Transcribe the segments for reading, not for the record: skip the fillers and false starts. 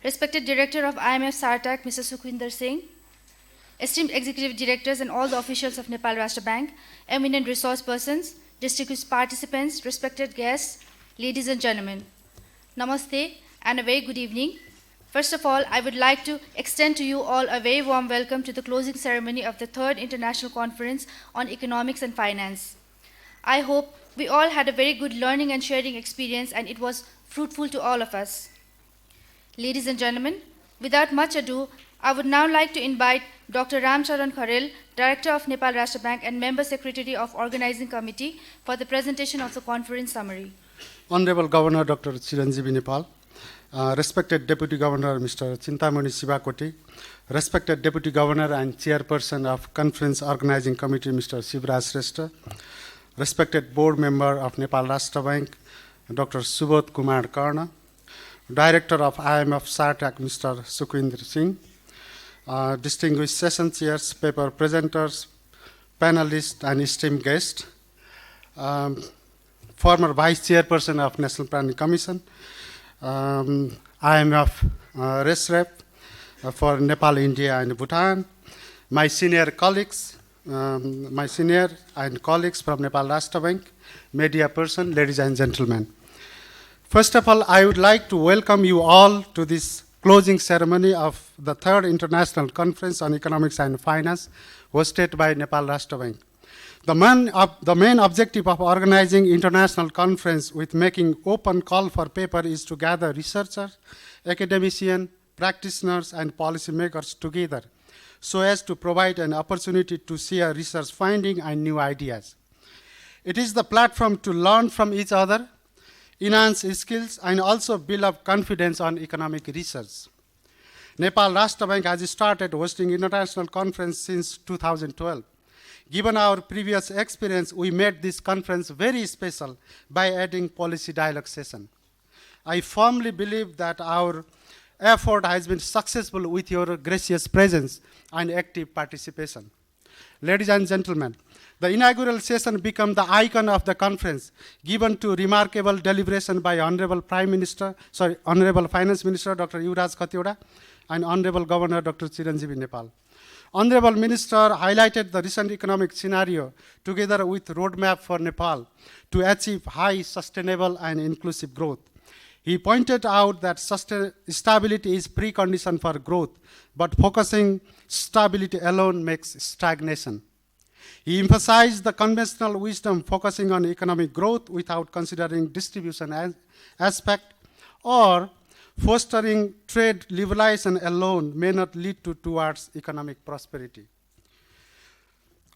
Respected Director of IMF SARTAC, Mr. Sukhwinder Singh, esteemed Executive Directors and all the officials of Nepal Rastra Bank, eminent resource persons, distinguished participants, respected guests, ladies and gentlemen. Namaste and a very good evening. First of all, I would like to extend to you all a very warm welcome to the closing ceremony of the 3rd International Conference on Economics and Finance. I hope we all had a very good learning and sharing experience and it was fruitful to all of us. Ladies and gentlemen, without much ado, I would now like to invite Dr. Ramcharan Kharel, Director of Nepal Rastra Bank and Member Secretary of Organizing Committee for the presentation of the conference summary. Honorable Governor Dr. Chiranjeevi Nepal, respected Deputy Governor Mr. Chintamani Sivakoti, respected Deputy Governor and Chairperson of Conference Organizing Committee Mr. Rostra Rostra, respected Board Member of Nepal Rastra Bank Dr. Subodh Kumar Karna, Director of IMF SARTAC Mr. Sukhwinder Singh, distinguished session chairs, paper presenters, panelists and esteemed guests, former Vice Chairperson of National Planning Commission, IMF Res Rep for Nepal, India and Bhutan, my senior colleagues from Nepal Rastra Bank, media person, ladies and gentlemen. First of all, I would like to welcome you all to this closing ceremony of the 3rd International Conference on Economics and Finance hosted by Nepal Rastra Bank. The main objective of organizing international conference with making open call for paper is to gather researchers, academicians, practitioners, and policymakers together so as to provide an opportunity to share research findings and new ideas. It is the platform to learn from each other, enhance skills, and also build up confidence on economic research. Nepal Rastra Bank has started hosting international conference since 2012. Given our previous experience, we made this conference very special by adding policy dialogue session. I firmly believe that our effort has been successful with your gracious presence and active participation. Ladies and gentlemen, the inaugural session became the icon of the conference, given to remarkable deliberation by Honorable Finance Minister Dr. Yuvraj Khatioda and Honorable Governor Dr. Chiranjeevi Nepal. Honorable Minister highlighted the recent economic scenario together with roadmap for Nepal to achieve high, sustainable and inclusive growth. He pointed out that stability is precondition for growth, but focusing stability alone makes stagnation. He emphasized the conventional wisdom focusing on economic growth without considering distribution aspect or fostering trade liberalization alone may not lead towards economic prosperity.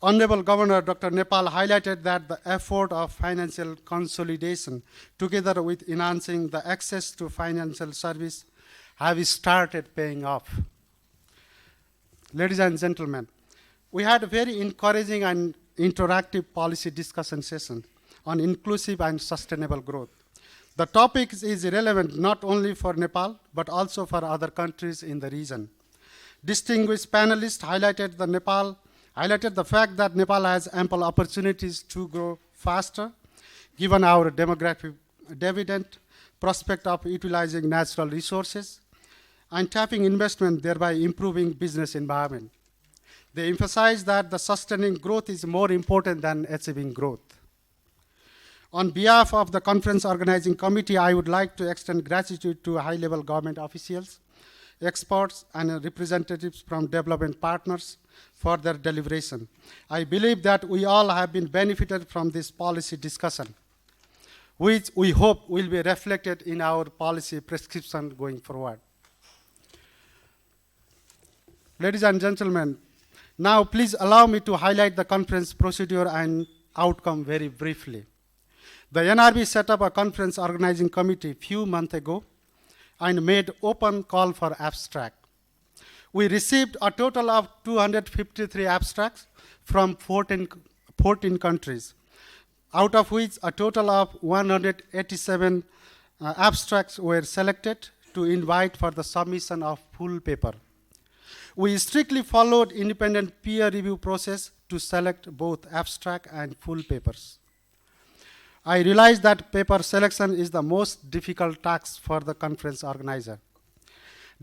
Honorable Governor Dr. Nepal highlighted that the effort of financial consolidation together with enhancing the access to financial service have started paying off. Ladies and gentlemen, we had a very encouraging and interactive policy discussion session on inclusive and sustainable growth. The topic is relevant not only for Nepal, but also for other countries in the region. Distinguished panelists highlighted the fact that Nepal has ample opportunities to grow faster, given our demographic dividend, prospect of utilizing natural resources, and tapping investment, thereby improving business environment. They emphasized that the sustaining growth is more important than achieving growth. On behalf of the Conference Organizing Committee, I would like to extend gratitude to high-level government officials, experts, and representatives from development partners for their deliberation. I believe that we all have been benefited from this policy discussion, which we hope will be reflected in our policy prescription going forward. Ladies and gentlemen, now please allow me to highlight the conference procedure and outcome very briefly. The NRB set up a conference organizing committee a few months ago and made open call for abstract. We received a total of 253 abstracts from 14 countries, out of which a total of 187 abstracts were selected to invite for the submission of full paper. We strictly followed independent peer review process to select both abstract and full papers. I realize that paper selection is the most difficult task for the conference organizer.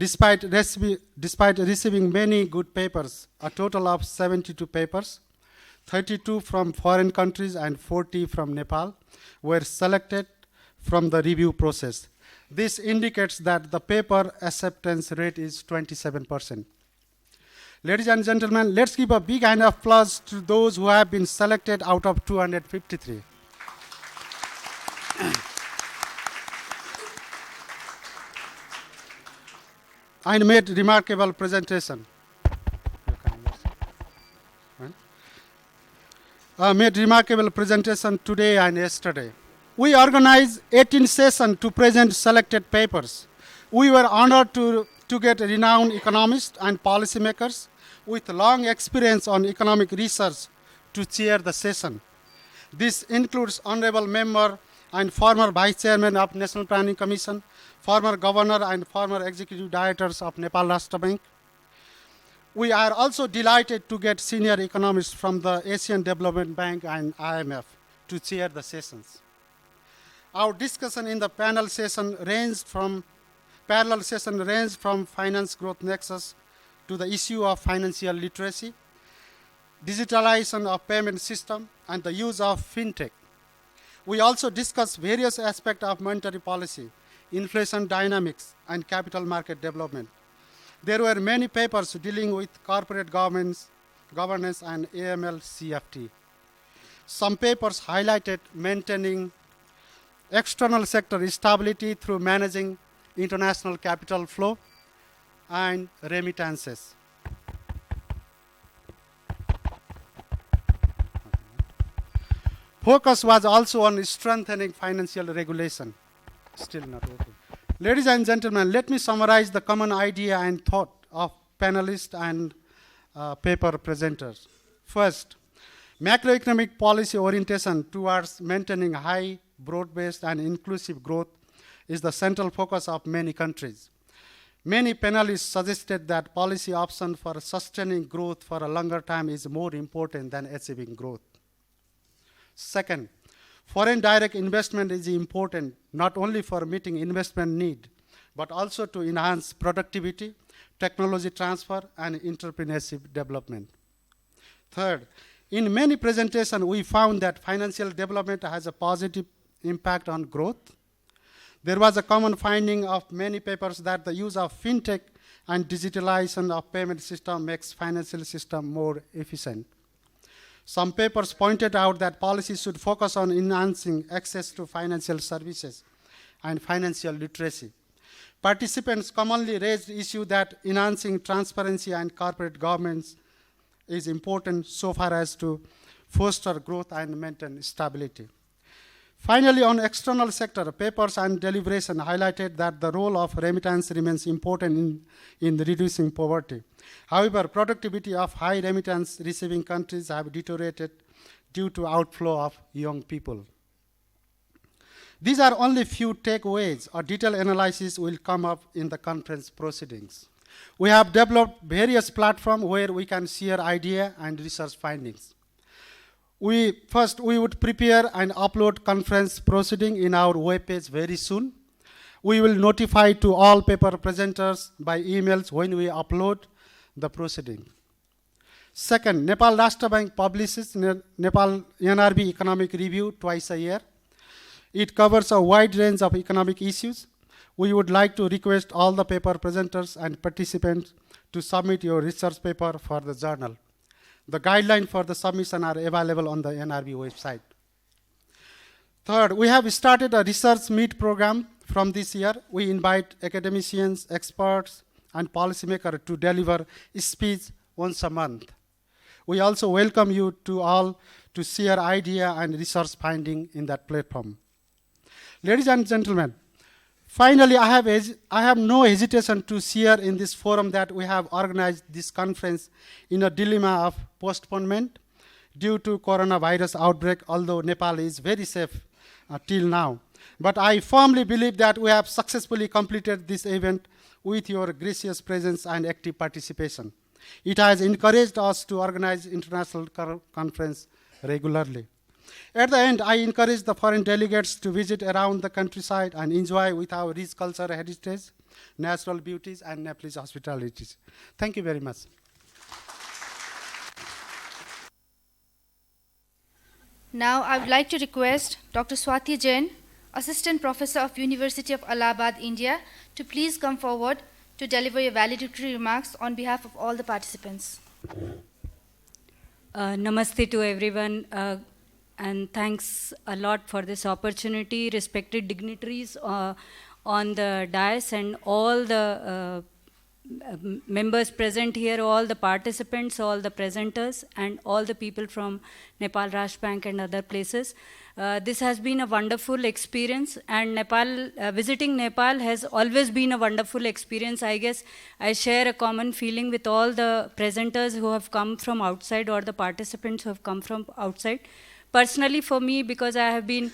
Despite receiving many good papers, a total of 72 papers, 32 from foreign countries and 40 from Nepal, were selected from the review process. This indicates that the paper acceptance rate is 27%. Ladies and gentlemen, let's give a big hand of applause to those who have been selected out of 253. I made remarkable presentation. Made remarkable presentation today and yesterday. We organized 18 sessions to present selected papers. We were honored to get renowned economists and policymakers with long experience on economic research to chair the session. This includes Honorable Member and former Vice Chairman of National Planning Commission, former Governor and former Executive Directors of Nepal Rastra Bank. We are also delighted to get senior economists from the Asian Development Bank and IMF to chair the sessions. Our discussion in the parallel session ranged from finance growth nexus to the issue of financial literacy, digitalization of payment system, and the use of fintech. We also discussed various aspects of monetary policy, inflation dynamics, and capital market development. There were many papers dealing with corporate governance and AML CFT. Some papers highlighted maintaining external sector stability through managing international capital flow and remittances. Focus was also on strengthening financial regulation. Still not working. Ladies and gentlemen, let me summarize the common idea and thought of panelists and paper presenters. First, macroeconomic policy orientation towards maintaining high, broad-based, and inclusive growth is the central focus of many countries. Many panelists suggested that policy option for sustaining growth for a longer time is more important than achieving growth. Second, foreign direct investment is important not only for meeting investment need, but also to enhance productivity, technology transfer, and entrepreneurship development. Third, in many presentations, we found that financial development has a positive impact on growth. There was a common finding of many papers that the use of fintech and digitalization of payment system makes financial system more efficient. Some papers pointed out that policy should focus on enhancing access to financial services and financial literacy. Participants commonly raised the issue that enhancing transparency and corporate governance is important so far as to foster growth and maintain stability. Finally, on external sector, papers and deliberation highlighted that the role of remittance remains important in reducing poverty. However, productivity of high remittance receiving countries have deteriorated due to outflow of young people. These are only few takeaways. A detailed analysis will come up in the conference proceedings. We have developed various platforms where we can share idea and research findings. First, we would prepare and upload conference proceeding in our webpage very soon. We will notify to all paper presenters by emails when we upload the proceeding. Second, Nepal Rastra Bank publishes Nepal NRB Economic Review twice a year. It covers a wide range of economic issues. We would like to request all the paper presenters and participants to submit your research paper for the journal. The guidelines for the submission are available on the NRB website. Third, we have started a research meet program from this year. We invite academicians, experts, and policymakers to deliver a speech once a month. We also welcome you to all to share idea and research finding in that platform. Ladies and gentlemen, finally, I have no hesitation to share in this forum that we have organized this conference in a dilemma of postponement due to coronavirus outbreak, although Nepal is very safe till now. But I firmly believe that we have successfully completed this event with your gracious presence and active participation. It has encouraged us to organize international conference regularly. At the end, I encourage the foreign delegates to visit around the countryside and enjoy with our rich cultural heritage natural beauties, and Nepalese hospitalities. Thank you very much. Now, I would like to request Dr. Swati Jain, Assistant Professor of University of Allahabad, India, to please come forward to deliver your valedictory remarks on behalf of all the participants. Namaste to everyone, and thanks a lot for this opportunity, respected dignitaries on the dais and all the members present here, all the participants, all the presenters, and all the people from Nepal Rastra Bank and other places. This has been a wonderful experience, and visiting Nepal has always been a wonderful experience. I guess I share a common feeling with all the presenters who have come from outside or the participants who have come from outside. Personally for me, because I have been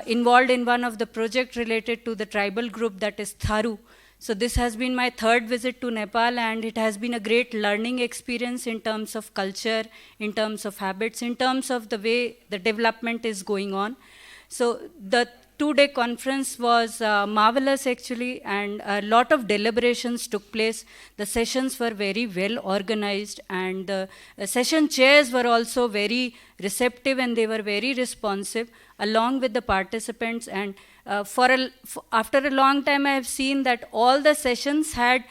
involved in one of the projects related to the tribal group, that is Tharu. So this has been my third visit to Nepal, and it has been a great learning experience in terms of culture, in terms of habits, in terms of the way the development is going on. So the two-day conference was marvelous actually, and a lot of deliberations took place. The sessions were very well organized, and the session chairs were also very receptive, and they were very responsive along with the participants. And after a long time, I have seen that all the sessions had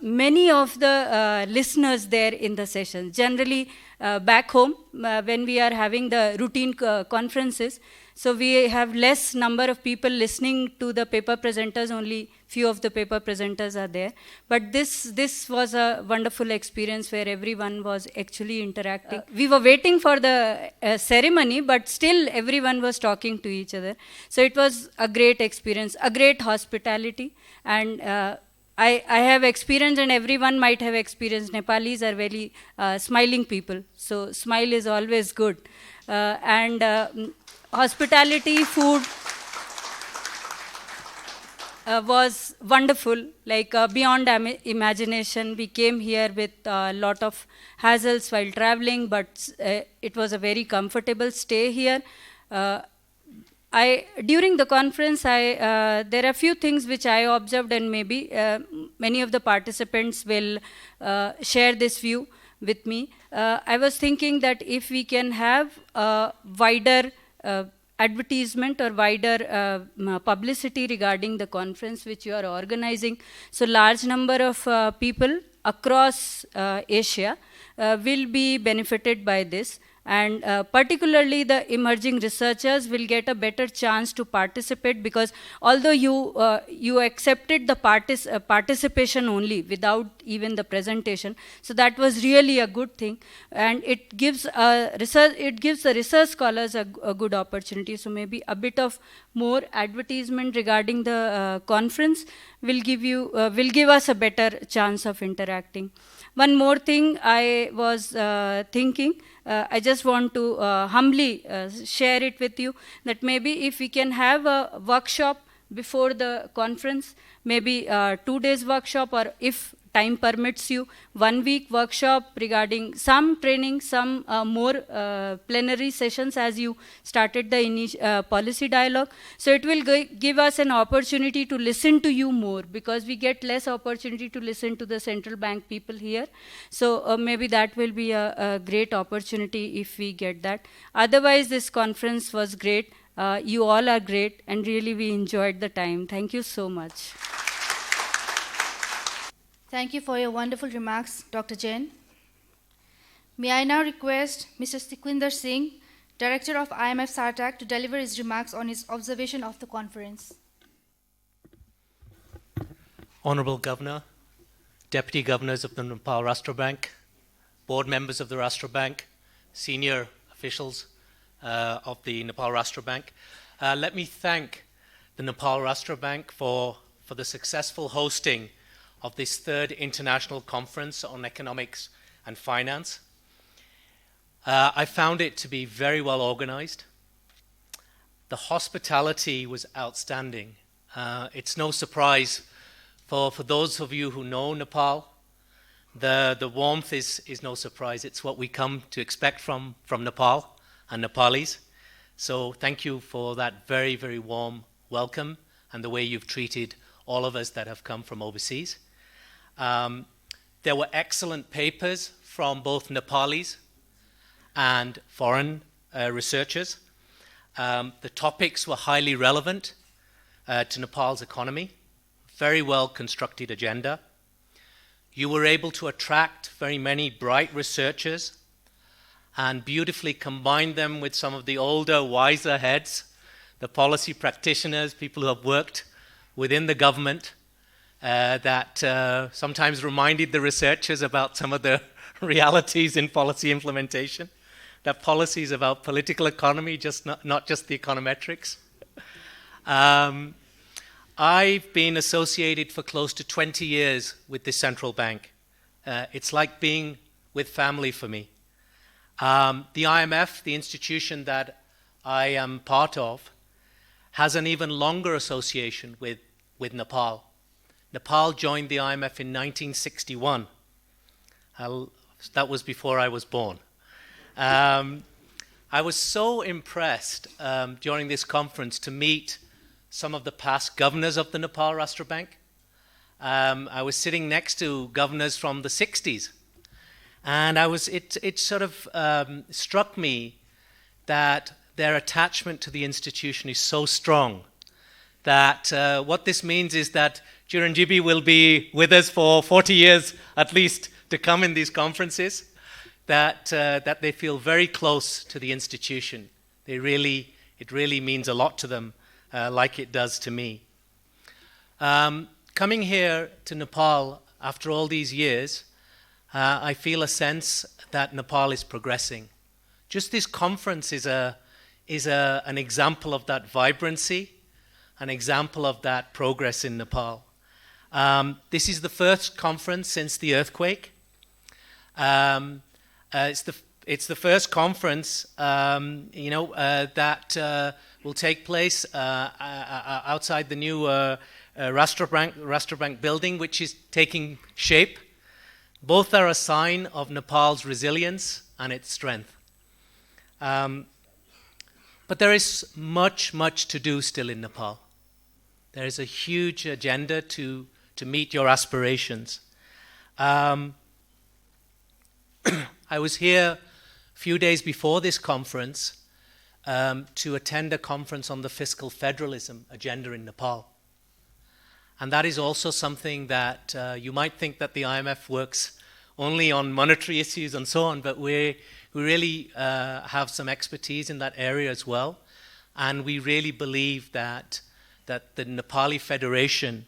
many of the listeners there in the sessions. Generally, back home, when we are having the routine conferences, so we have less number of people listening to the paper presenters, only few of the paper presenters are there. But this was a wonderful experience where everyone was actually interacting. We were waiting for the ceremony, but still everyone was talking to each other. So it was a great experience, a great hospitality, and I have experienced, and everyone might have experienced, Nepalis are very smiling people. So smile is always good. Hospitality, food was wonderful, like beyond imagination. We came here with a lot of hassles while traveling, but it was a very comfortable stay here. During the conference, there are a few things which I observed, and maybe many of the participants will share this view with me. I was thinking that if we can have a wider advertisement or wider publicity regarding the conference which you are organizing, so large number of people across Asia will be benefited by this. And particularly the emerging researchers will get a better chance to participate, because although you accepted the participation only without even the presentation, so that was really a good thing, and it gives the research scholars a good opportunity. So maybe a bit of more advertisement regarding the conference will give us a better chance of interacting. One more thing I was thinking, I just want to humbly share it with you, that maybe if we can have a workshop before the conference, maybe 2 days workshop, or if time permits you, 1 week workshop regarding some training, some more plenary sessions as you started the policy dialogue. So it will give us an opportunity to listen to you more, because we get less opportunity to listen to the central bank people here. So maybe that will be a great opportunity if we get that. Otherwise, this conference was great. You all are great, and really we enjoyed the time. Thank you so much. Thank you for your wonderful remarks, Dr. Jain. May I now request Mr. Sukhwinder Singh, Director of IMF SARTAC, to deliver his remarks on his observation of the conference. Honorable Governor, Deputy Governors of the Nepal Rastra Bank, Board Members of the Rastra Bank, Senior Officials of the Nepal Rastra Bank, let me thank the Nepal Rastra Bank for the successful hosting of this third international conference on economics and finance. I found it to be very well organized. The hospitality was outstanding. It's no surprise for those of you who know Nepal. The warmth is no surprise. It's what we come to expect from Nepal and Nepalis. So thank you for that very, very warm welcome and the way you've treated all of us that have come from overseas. There were excellent papers from both Nepalis and foreign researchers. The topics were highly relevant to Nepal's economy, very well constructed agenda. You were able to attract very many bright researchers and beautifully combine them with some of the older, wiser heads, the policy practitioners, people who have worked within the government, that sometimes reminded the researchers about some of the realities in policy implementation, that policy is about political economy, not just the econometrics. I've been associated for close to 20 years with the central bank. It's like being with family for me. The IMF, the institution that I am part of, has an even longer association with Nepal. Nepal joined the IMF in 1961. That was before I was born. I was so impressed during this conference to meet some of the past governors of the Nepal Rastra Bank. I was sitting next to governors from the 60s. And it sort of struck me that their attachment to the institution is so strong that what this means is that Chiranjeevi will be with us for 40 years at least to come in these conferences, that they feel very close to the institution. It really means a lot to them, like it does to me. Coming here to Nepal after all these years, I feel a sense that Nepal is progressing. Just this conference is an example of that vibrancy, an example of that progress in Nepal. This is the first conference since the earthquake. It's the first conference, that will take place outside the new Rastra Bank building, which is taking shape. Both are a sign of Nepal's resilience and its strength. But there is much to do still in Nepal. There is a huge agenda to meet your aspirations. I was here a few days before this conference to attend a conference on the fiscal federalism agenda in Nepal. And that is also something that you might think that the IMF works only on monetary issues and so on, but we really have some expertise in that area as well. And we really believe that the Nepali Federation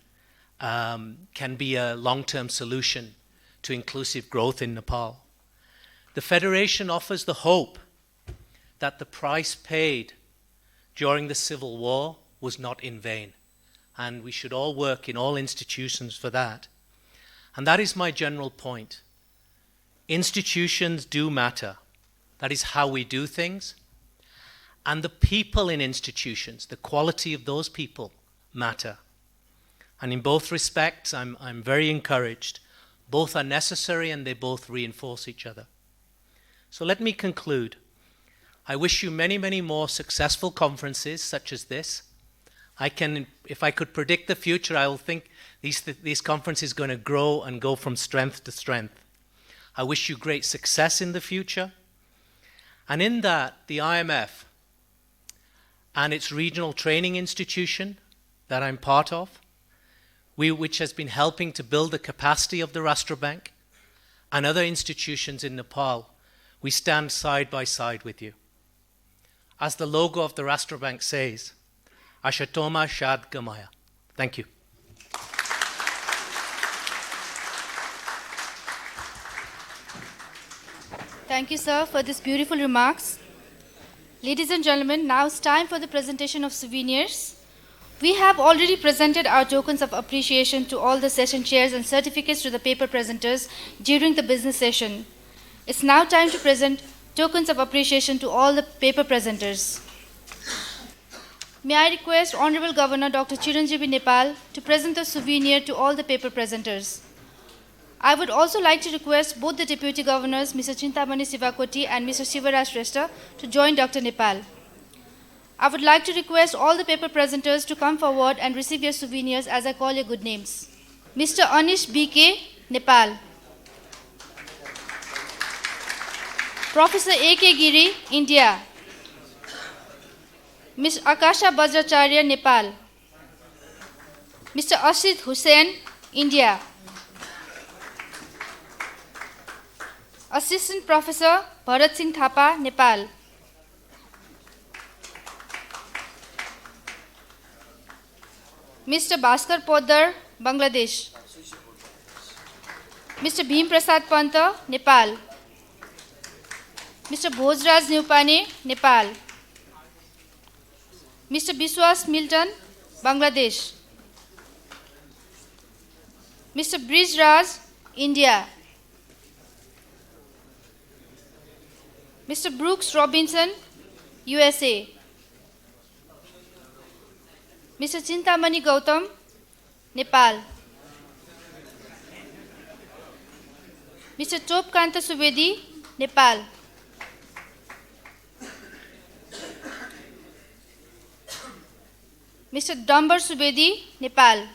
can be a long-term solution to inclusive growth in Nepal. The Federation offers the hope that the price paid during the civil war was not in vain. And we should all work in all institutions for that. And that is my general point. Institutions do matter. That is how we do things. And the people in institutions, the quality of those people, matter. And in both respects, I'm very encouraged. Both are necessary and they both reinforce each other. So let me conclude. I wish you many more successful conferences such as this. If I could predict the future, I will think these conferences are going to grow and go from strength to strength. I wish you great success in the future. And in that, the IMF and its regional training institution that I'm part of, which has been helping to build the capacity of the Rastra Bank, and other institutions in Nepal, we stand side by side with you. As the logo of the Rastra Bank says, Ashatoma Shad Gamaya. Thank you. Thank you, sir, for these beautiful remarks. Ladies and gentlemen, now it's time for the presentation of souvenirs. We have already presented our tokens of appreciation to all the session chairs and certificates to the paper presenters during the business session. It's now time to present tokens of appreciation to all the paper presenters. May I request Honorable Governor Dr. Chiranjeevi Nepal to present the souvenir to all the paper presenters. I would also like to request both the Deputy Governors, Mr. Chintamani Sivakoti and Mr. Rostra, to join Dr. Nepal. I would like to request all the paper presenters to come forward and receive your souvenirs as I call your good names. Mr. Anish BK, Nepal. Professor A.K. Giri, India. Ms. Akasha Bajracharya, Nepal. Mr. Ashit Hussain, India. Assistant Professor Bharat Singh Thapa, Nepal. Mr. Bhaskar Poddar, Bangladesh. Mr. Bhim Prasad Panta, Nepal. Mr. Bhojraj Newpane, Nepal. Mr. Biswas Milton, Bangladesh. Mr. Brij Raj, India. Mr. Brooks Robinson, USA. Mr. Chintamani Gautam, Nepal. Mr. Topkanta Subedi, Nepal. Mr. Dambar Subedi, Nepal.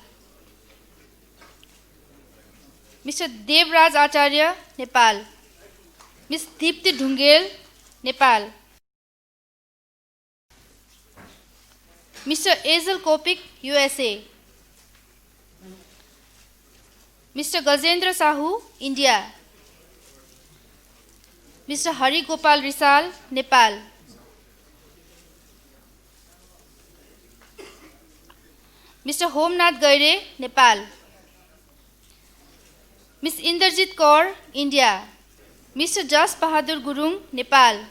Mr. Devraj Acharya, Nepal. Ms. Deepti Dhungel, Nepal. Mr. Azel Kopik, USA. Mr. Gajendra Sahu, India. Mr. Hari Gopal Risal, Nepal. Mr. Homnath Gaire, Nepal. Ms. Inderjit Kaur, India. Mr. Jas Bahadur Gurung, Nepal.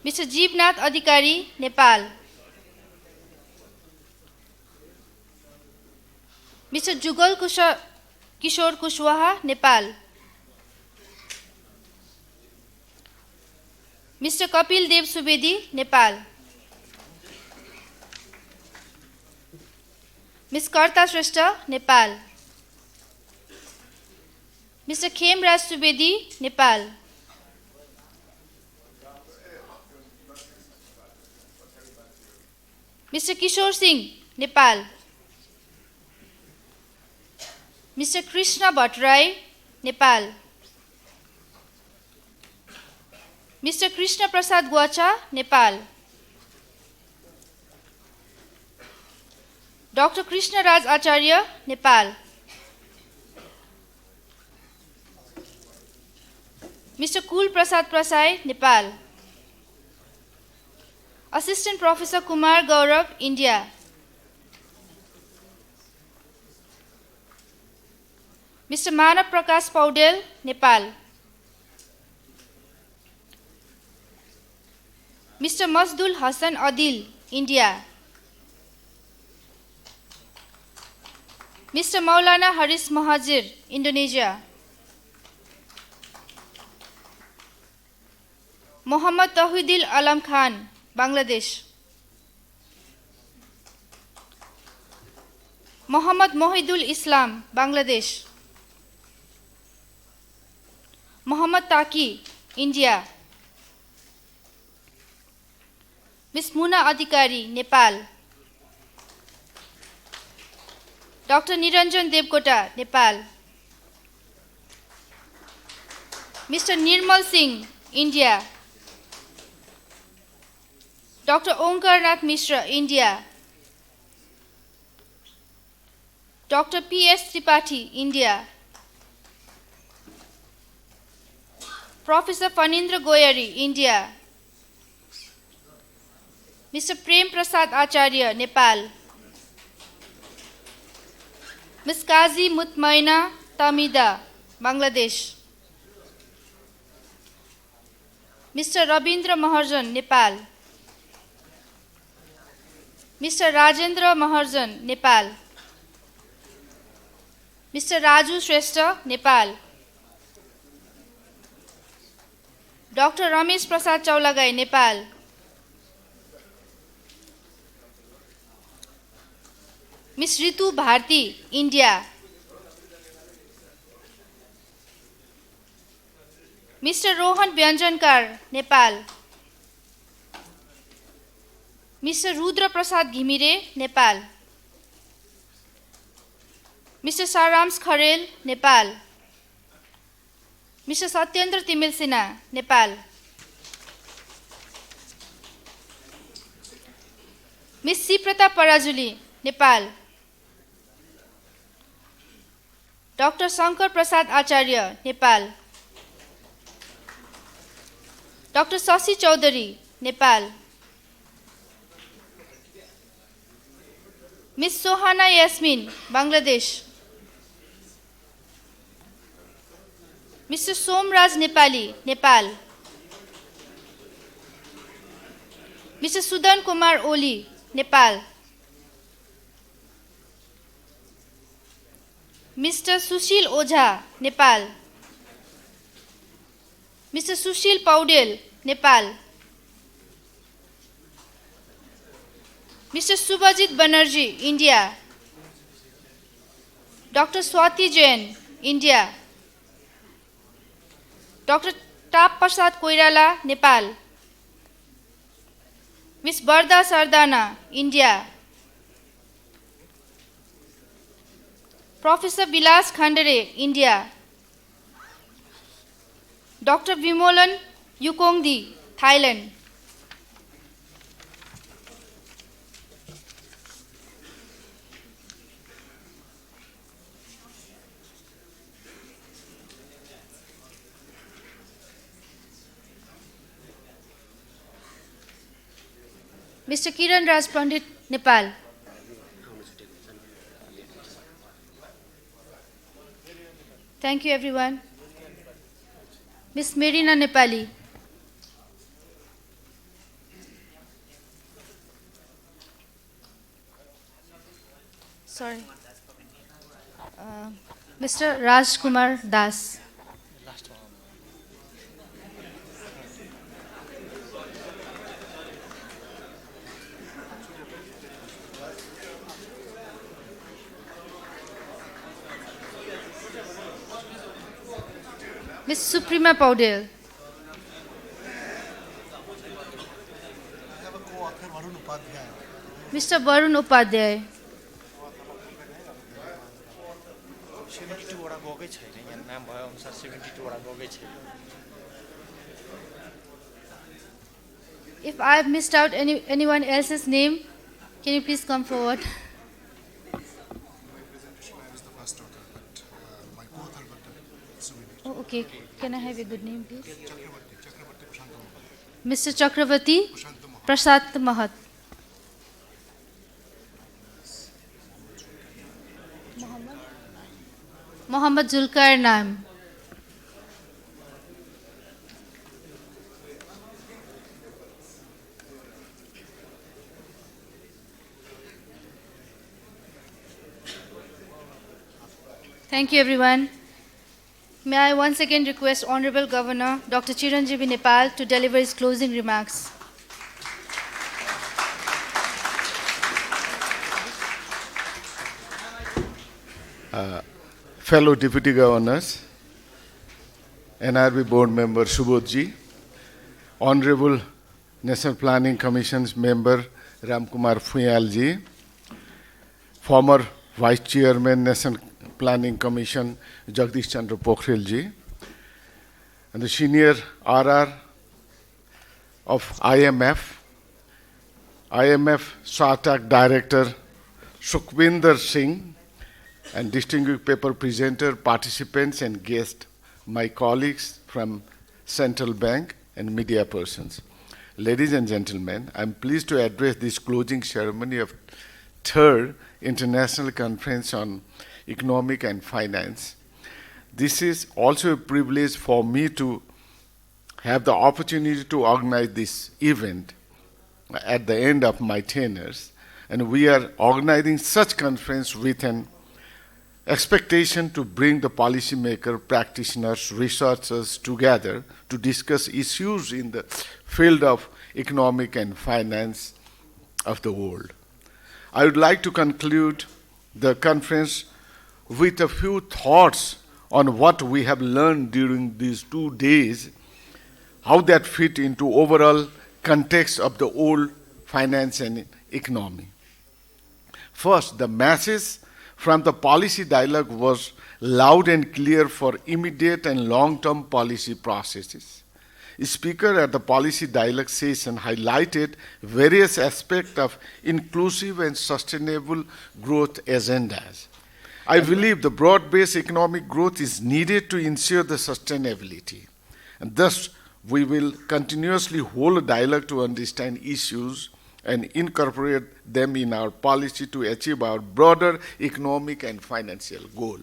Mr. Jeevnath Adhikari, Nepal. Mr. Jugal Kishore Kushwaha, Nepal. Mr. Kapil Dev Subedi, Nepal. Ms. Karta Shrestha, Nepal. Mr. Khemraj Subedi, Nepal. Mr. Kishore Singh, Nepal. Mr. Krishna Bhattarai, Nepal. Mr. Krishna Prasad Guacha, Nepal. Dr. Krishna Raj Acharya, Nepal. Mr. Kul Prasad Prasai, Nepal. Assistant Professor Kumar Gaurav, India. Mr. Manav Prakash Paudel, Nepal. Mr. Masdul Hassan Adil, India. Mr. Maulana Haris Mahajir, Indonesia. Muhammad Tawhidil Alam Khan, Bangladesh. Muhammad Mohidul Islam, Bangladesh. Muhammad Taki, India. Ms. Muna Adhikari, Nepal. Dr. Niranjan Devkota, Nepal. Mr. Nirmal Singh, India. Dr. Onkar Nath Mishra, India. Dr. P.S. Tripathi, India. Professor Fanindra Goyari, India. Mr. Prem Prasad Acharya, Nepal. Ms. Kazi Mutmaina Tamida, Bangladesh. Mr. Rabindra Maharjan, Nepal. Mr. Rajendra Maharjan, Nepal. Mr. Raju Shrestha, Nepal. Dr. Ramesh Prasad Chaulagai, Nepal. Ms. Ritu Bharti, India. Mr. Rohan Vyanjankar, Nepal. Mr. Rudra Prasad Ghimire, Nepal. Mr. Sarams Kharel, Nepal. Mr. Satyendra Timil Sinha, Nepal. Ms. Siprata Parajuli, Nepal. Dr. Shankar Prasad Acharya, Nepal. Dr. Sasi Chaudhary, Nepal. Ms. Sohana Yasmin, Bangladesh. Mr. Somraj Nepali, Nepal. Mr. Sudan Kumar Oli, Nepal. Mr. Sushil Ojha, Nepal. Mr. Sushil Paudel, Nepal. Mr. Subhajit Banerjee, India. Dr. Swati Jain, India. Dr. Tap Prasad Koirala, Nepal. Ms. Barda Sardana, India. Professor Vilas Khandare, India. Dr. Vimolan Yukongdi, Thailand. Mr. Kiran Raj Pandit, Nepal. Thank you, everyone. Ms. Merina Nepali. Sorry. Mr. Raj Kumar Das. Ms. Suprema Paudel. Mr. Varun Upadhyay. If I have missed out anyone else's name, can you please come forward? Oh, okay. Can I have a good name, please? Mr. Chakravarti Prasad Mahat. Mohammad Zulkar Naim. Thank you, everyone. May I once again request Honorable Governor Dr. Chiranjeevi Nepal to deliver his closing remarks. Fellow Deputy Governors, NRB Board Member Subodhji, Honorable National Planning Commission's Member Ramkumar Phuyalji, former Vice Chairman National Planning Commission Jagdish Chandra Pokhrilji, and the Senior RR of IMF SATAC Director Sukhvinder Singh, and distinguished paper presenter, participants and guests, my colleagues from Central Bank and media persons. Ladies and gentlemen, I'm pleased to address this closing ceremony of third International Conference on Economic and Finance. This is also a privilege for me to have the opportunity to organize this event at the end of my tenures, and we are organizing such conference with an expectation to bring the policymaker, practitioners, researchers together to discuss issues in the field of economic and finance of the world. I would like to conclude the conference with a few thoughts on what we have learned during these 2 days, how that fit into overall context of the whole finance and economy. First, the message from the policy dialogue was loud and clear for immediate and long-term policy processes. The speaker at the policy dialogue session highlighted various aspects of inclusive and sustainable growth agendas. I believe the broad-based economic growth is needed to ensure the sustainability. And thus, we will continuously hold a dialogue to understand issues and incorporate them in our policy to achieve our broader economic and financial goal.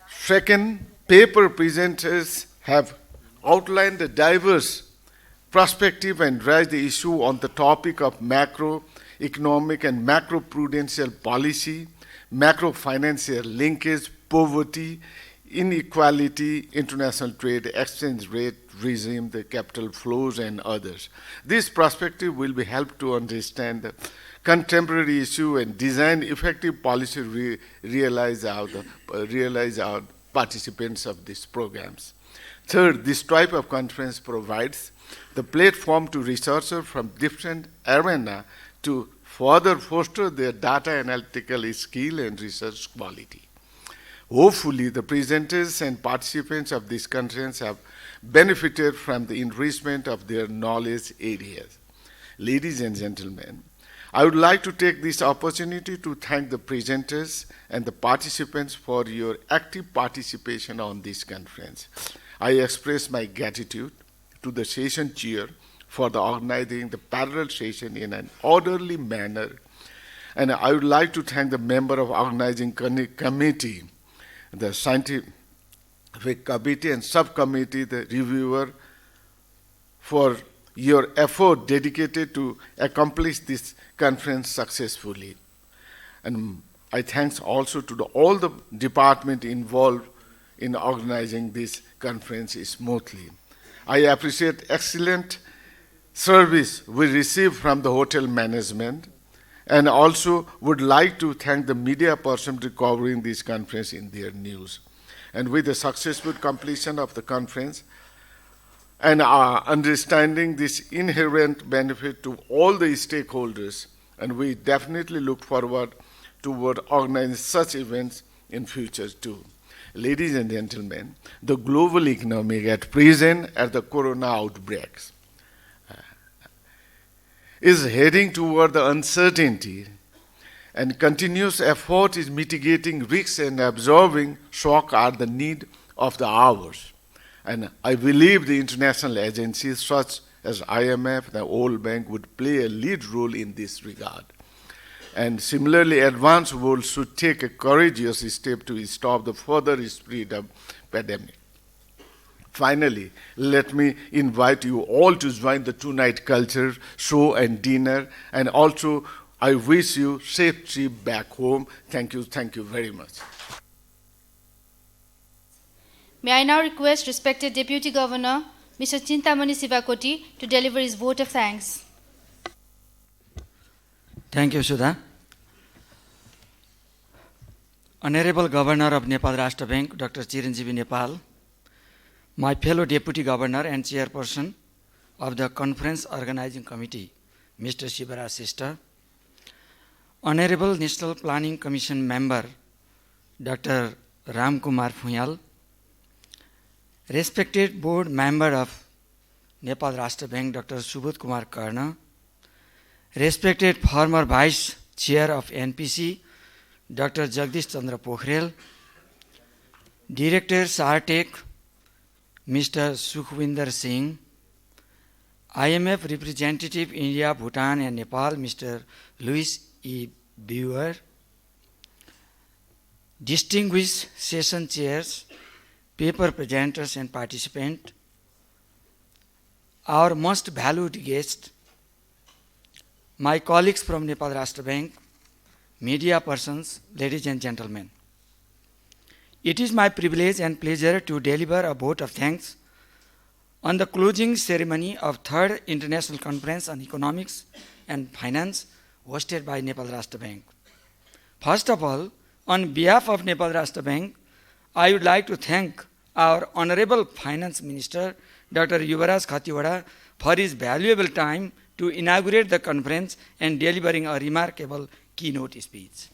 Second, paper presenters have outlined a diverse perspective and raised the issue on the topic of macroeconomic and macroprudential policy, macrofinancial linkage, poverty, inequality, international trade, exchange rate regime, the capital flows, and others. This perspective will be helped to understand the contemporary issue and design effective policy realize our participants of these programs. Third, this type of conference provides the platform to researchers from different arenas to further foster their data analytical skill and research quality. Hopefully, the presenters and participants of this conference have benefited from the enrichment of their knowledge areas. Ladies and gentlemen, I would like to take this opportunity to thank the presenters and the participants for your active participation on this conference. I express my gratitude to the session chair for the organizing the parallel session in an orderly manner. And I would like to thank the member of organizing committee, the scientific committee and subcommittee, the reviewer, for your effort dedicated to accomplish this conference successfully. And I thanks also to all the department involved in organizing this conference smoothly. I appreciate excellent service we received from the hotel management, and also would like to thank the media person for covering this conference in their news. And with the successful completion of the conference and understanding this inherent benefit to all the stakeholders, and we definitely look forward toward organizing such events in future too. Ladies and gentlemen, the global economy at present at the corona outbreaks is heading toward the uncertainty, and continuous effort is mitigating risks and absorbing shock are the need of the hours. And I believe the international agencies such as IMF, the World Bank would play a lead role in this regard. And similarly, advanced world should take a courageous step to stop the further spread of pandemic. Finally, let me invite you all to join the two-night culture show and dinner, and also I wish you safe trip back home. Thank you very much. May I now request respected Deputy Governor, Mr. Chintamani Sivakoti, to deliver his vote of thanks. Thank you, Sudha. Honorable Governor of Nepal Rastra Bank, Dr. Chiranjeevi Nepal, my fellow Deputy Governor and Chairperson of the Conference Organizing Committee, Mr. Shivaraj Sista, Honorable National Planning Commission Member, Dr. Ram Kumar Phuyal, respected Board Member of Nepal Rastra Bank, Dr. Subodh Kumar Karna, respected former Vice Chair of NPC, Dr. Jagdish Chandra Pokhrel, Director SARTEC, Mr. Sukhwinder Singh, IMF Representative India, Bhutan and Nepal, Mr. Louis E. Brewer, distinguished session chairs, paper presenters and participants, our most valued guests, my colleagues from Nepal Rastra Bank, media persons, ladies and gentlemen. It is my privilege and pleasure to deliver a vote of thanks on the closing ceremony of 3rd International Conference on Economics and Finance hosted by Nepal Rastra Bank. First of all, on behalf of Nepal Rastra Bank, I would like to thank our Honorable Finance Minister, Dr. Yuvaraj Khatiwada, for his valuable time to inaugurate the conference and delivering a remarkable keynote speech.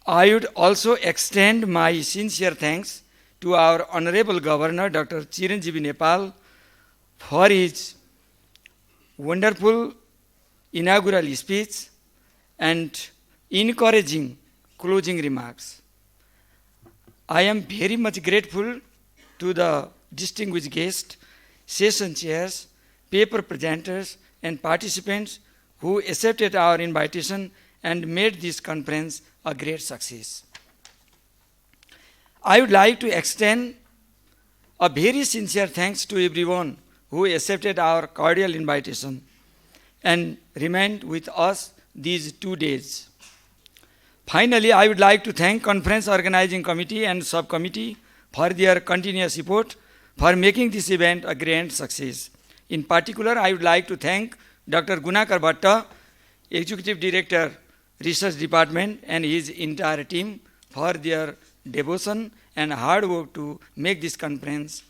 I would also extend my sincere thanks to our Honorable Governor, Dr. Chiranjeevi Nepal, for his wonderful inaugural speech and encouraging closing remarks. I am very much grateful to the distinguished guests, session chairs, paper presenters, and participants who accepted our invitation and made this conference a great success. I would like to extend a very sincere thanks to everyone who accepted our cordial invitation and remained with us these 2 days. Finally, I would like to thank Conference Organizing Committee and Subcommittee for their continuous support for making this event a grand success. In particular, I would like to thank Dr. Gunakar Bhatta, Executive Director, Research Department, and his entire team for their devotion and hard work to make this conference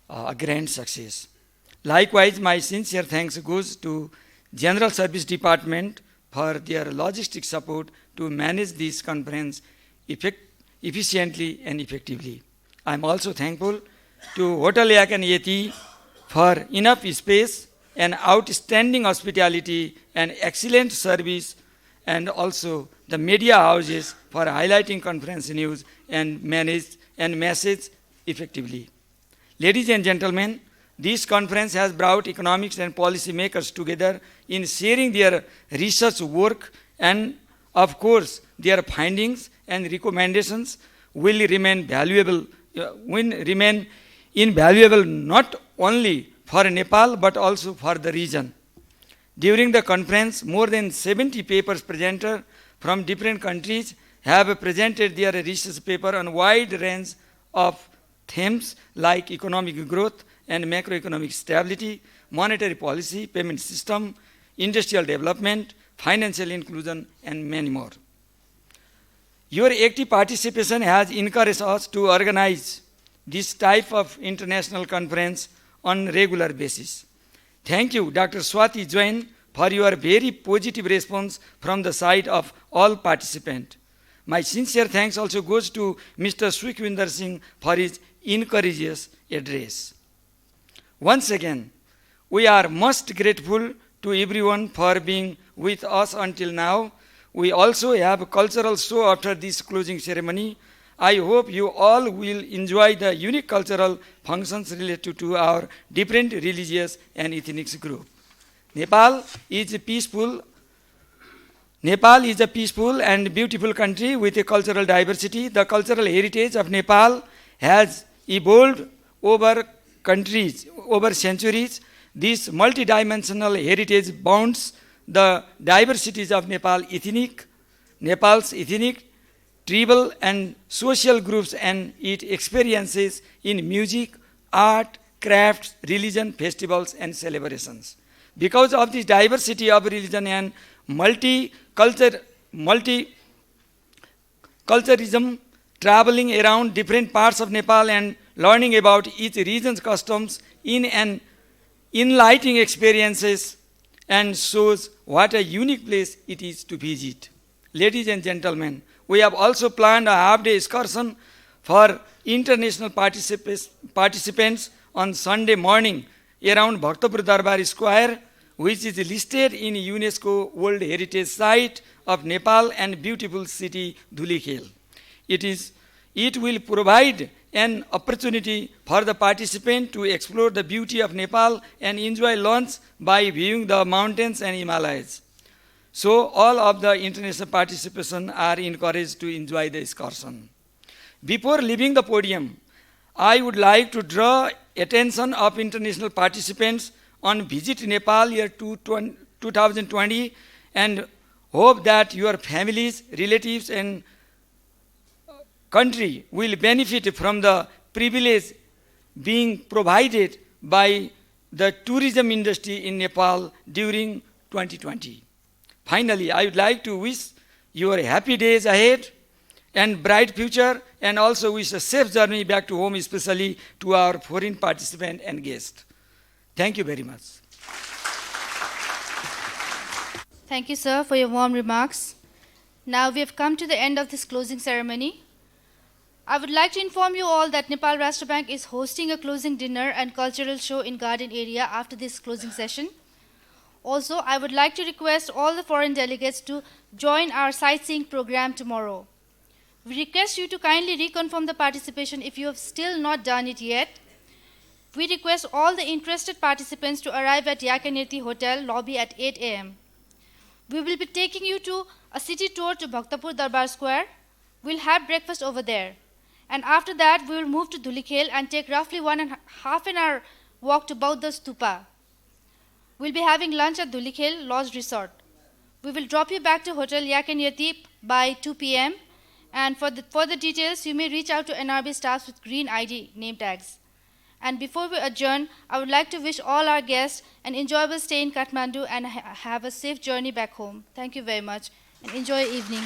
a grand success. Likewise, my sincere thanks goes to General Service Department for their logistic support to manage this conference efficiently and effectively. I am also thankful to Hotel Yak and Yeti for enough space and outstanding hospitality and excellent service, and also the media houses for highlighting conference news and message effectively. Ladies and gentlemen, this conference has brought economics and policy makers together in sharing their research work, and of course their findings and recommendations will remain invaluable not only for Nepal but also for the region. During the conference, more than 70 papers presented from different countries have presented their research paper on a wide range of themes like economic growth and macroeconomic stability, monetary policy, payment system, industrial development, financial inclusion, and many more. Your active participation has encouraged us to organize this type of international conference on regular basis. Thank you, Dr. Swati Jain, for your very positive response from the side of all participants. My sincere thanks also goes to Mr. Sukhwinder Singh for his encouraging address. Once again, we are most grateful to everyone for being with us until now. We also have a cultural show after this closing ceremony. I hope you all will enjoy the unique cultural functions related to our different religious and ethnic groups. Nepal is a peaceful and beautiful country with a cultural diversity. The cultural heritage of Nepal has evolved over centuries. This multidimensional heritage bounds the diversities of Nepal's ethnic, tribal, and social groups, and its experiences in music, art, crafts, religion, festivals, and celebrations. Because of this diversity of religion and multiculturalism, traveling around different parts of Nepal and learning about each region's customs in an enlightening experiences and shows what a unique place it is to visit. Ladies and gentlemen, we have also planned a half-day excursion for international participants on Sunday morning around Bhaktapur Darbar Square, which is listed in UNESCO World Heritage Site of Nepal and beautiful city Dhulikhel. It will provide an opportunity for the participant to explore the beauty of Nepal and enjoy lunch by viewing the mountains and Himalayas. So all of the international participation are encouraged to enjoy the excursion. Before leaving the podium, I would like to draw attention of international participants on Visit Nepal year 2020 and hope that your families, relatives, and country will benefit from the privilege being provided by the tourism industry in Nepal during 2020. Finally, I would like to wish you happy days ahead and bright future, and also wish a safe journey back to home, especially to our foreign participants and guests. Thank you very much. Thank you, sir, for your warm remarks. Now we have come to the end of this closing ceremony. I would like to inform you all that Nepal Rastra Bank is hosting a closing dinner and cultural show in garden area after this closing session. Also, I would like to request all the foreign delegates to join our sightseeing program tomorrow. We request you to kindly reconfirm the participation if you have still not done it yet. We request all the interested participants to arrive at Yakanirti Hotel lobby at 8 a.m. We will be taking you to a city tour to Bhaktapur Darbar Square. We'll have breakfast over there. And after that, we will move to Dhulikhel and take roughly 1.5 hour walk to Bauddha Stupa. We'll be having lunch at Dhulikhel Lodge Resort. We will drop you back to Hotel Yakanirti by 2 p.m. And for the further details, you may reach out to NRB staffs with green ID name tags. And before we adjourn, I would like to wish all our guests an enjoyable stay in Kathmandu and have a safe journey back home. Thank you very much and enjoy your evening.